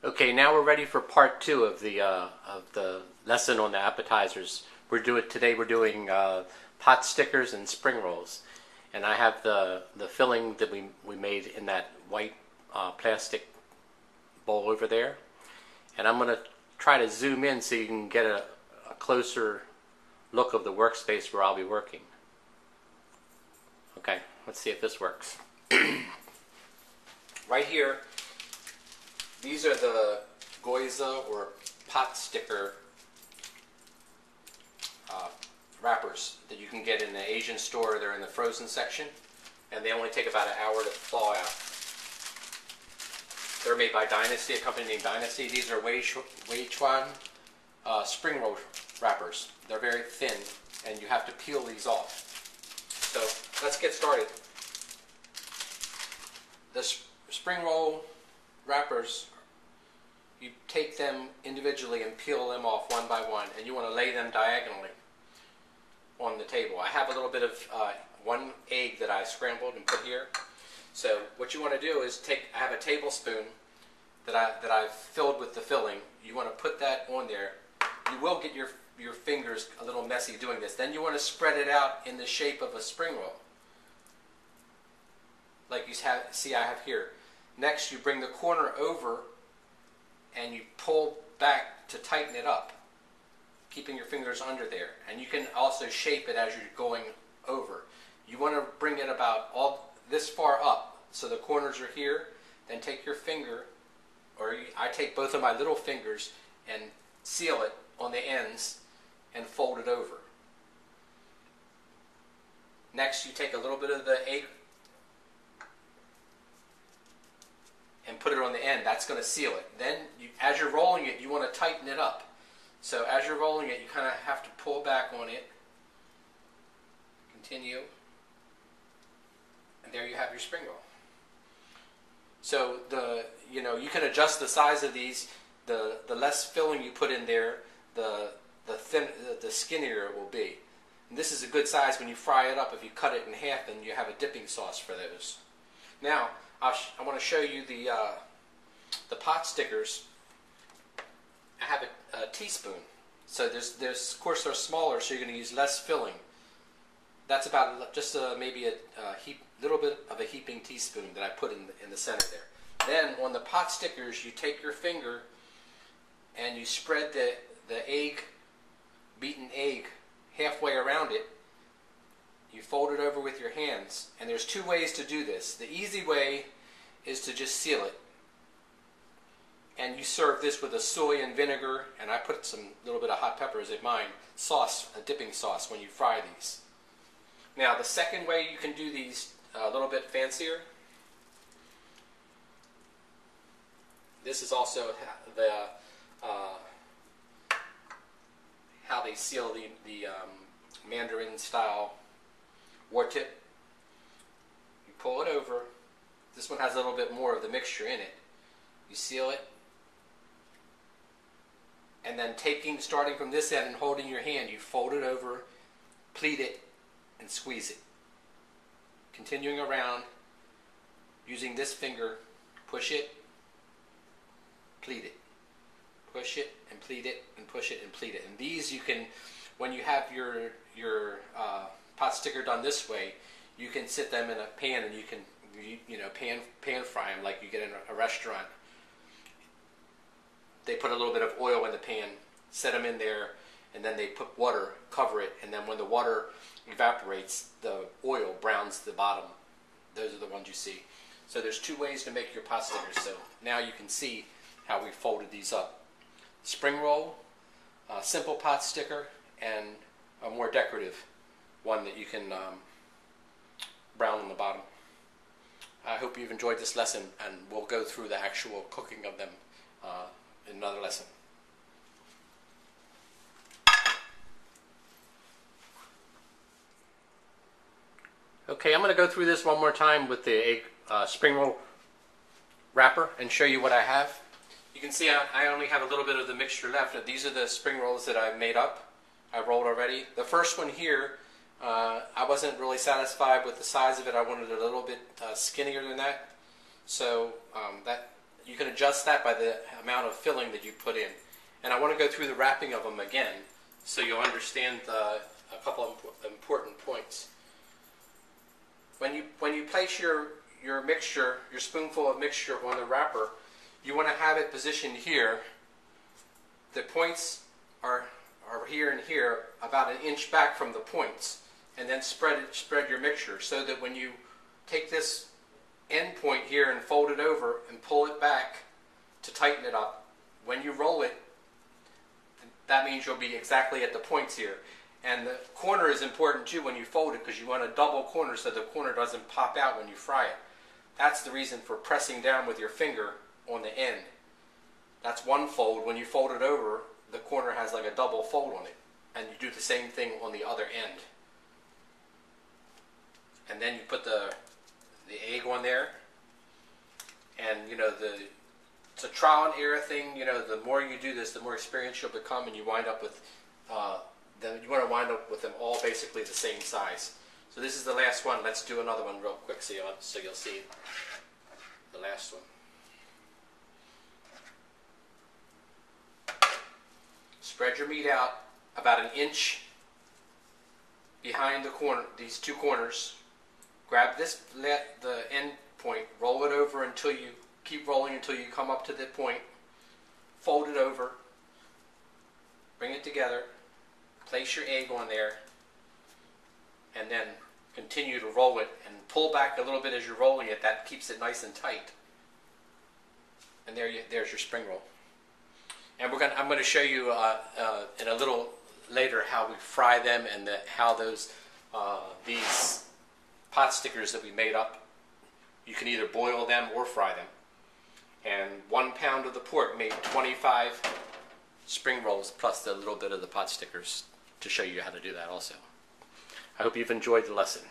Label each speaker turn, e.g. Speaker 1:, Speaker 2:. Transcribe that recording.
Speaker 1: Okay, now we're ready for part two of the lesson on the appetizers. Today we're doing pot stickers and spring rolls, and I have the filling that we made in that white plastic bowl over there, and I'm going to try to zoom in so you can get a closer look of the workspace where I'll be working. Okay, let's see if this works. Right here, these are the Goiza or pot sticker wrappers that you can get in the Asian store. They're in the frozen section, and they only take about an hour to thaw out. They're made by Dynasty, a company named Dynasty. These are Weichuan spring roll wrappers. They're very thin, and you have to peel these off. So let's get started. The spring roll wrappers, you take them individually and peel them off one by one, and you want to lay them diagonally on the table. I have a little bit of one egg that I scrambled and put here. So what you want to do is I have a tablespoon that I've filled with the filling. You want to put that on there. You will get your fingers a little messy doing this. Then you want to spread it out in the shape of a spring roll, like you see I have here. Next, you bring the corner over and you pull back to tighten it up, keeping your fingers under there. And you can also shape it as you're going over. You want to bring it about all this far up, so the corners are here. Then take your finger, or I take both of my little fingers and seal it on the ends and fold it over. Next, you take a little bit of the egg and put it on the end. That's going to seal it. Then, as you're rolling it, you want to tighten it up. So as you're rolling it, you kind of have to pull back on it. Continue. And there you have your spring roll. So you can adjust the size of these. The less filling you put in there, the skinnier it will be. And this is a good size when you fry it up. If you cut it in half, then you have a dipping sauce for those. Now, I want to show you the pot stickers. I have a teaspoon. So there's of course they're smaller, so you're going to use less filling. That's about just maybe a little bit of a heaping teaspoon that I put in the center there. Then on the pot stickers, you take your finger and you spread the beaten egg halfway around it. You fold it over with your hands, and there's two ways to do this. The easy way is to just seal it, and you serve this with a soy and vinegar, and I put some little bit of hot peppers in mine, a dipping sauce when you fry these. Now the second way you can do these a little bit fancier. This is also how they seal the Mandarin style war tip. You pull it over. This one has a little bit more of the mixture in it. You seal it, and then starting from this end and holding your hand, you fold it over, pleat it, and squeeze it. Continuing around, using this finger, push it, pleat it. Push it and pleat it, and push it and pleat it. And these you can, when you have your pot sticker done this way, you can sit them in a pan and you can pan fry them like you get in a restaurant. They put a little bit of oil in the pan, set them in there, and then they put water, cover it, and then when the water evaporates, the oil browns the bottom. Those are the ones you see. So there's two ways to make your pot stickers. So now you can see how we folded these up. Spring roll, a simple pot sticker, and a more decorative one that you can brown on the bottom. I hope you've enjoyed this lesson, and we'll go through the actual cooking of them in another lesson. Okay, I'm going to go through this one more time with the egg spring roll wrapper and show you what I have. You can see I only have a little bit of the mixture left. These are the spring rolls that I've made up. I rolled already. The first one here, I wasn't really satisfied with the size of it. I wanted it a little bit skinnier than that. So that you can adjust that by the amount of filling that you put in. And I want to go through the wrapping of them again so you'll understand a couple of important points. When you place your mixture, your spoonful of mixture on the wrapper, you want to have it positioned here. The points are here and here, about an inch back from the points, and then spread your mixture so that when you take this end point here and fold it over and pull it back to tighten it up, when you roll it, that means you'll be exactly at the points here. And the corner is important too when you fold it, because you want a double corner so the corner doesn't pop out when you fry it. That's the reason for pressing down with your finger on the end. That's one fold. When you fold it over, the corner has like a double fold on it. And you do the same thing on the other end. And then you put the egg on there. And you know, it's a trial and error thing. You know, the more you do this, the more experienced you'll become, and you wind up with you want to wind up with them all basically the same size. So this is the last one. Let's do another one real quick so you'll see the last one. Spread your meat out about an inch behind the corner, these two corners. Grab the end point, roll it over until you keep rolling until you come up to the point. Fold it over, bring it together, place your egg on there, and then continue to roll it and pull back a little bit as you're rolling it. That keeps it nice and tight. And there's your spring roll. And I'm going to show you in a little later how we fry them and how these pot stickers that we made up, you can either boil them or fry them. And 1 pound of the pork made 25 spring rolls plus a little bit of the pot stickers to show you how to do that also. I hope you've enjoyed the lesson.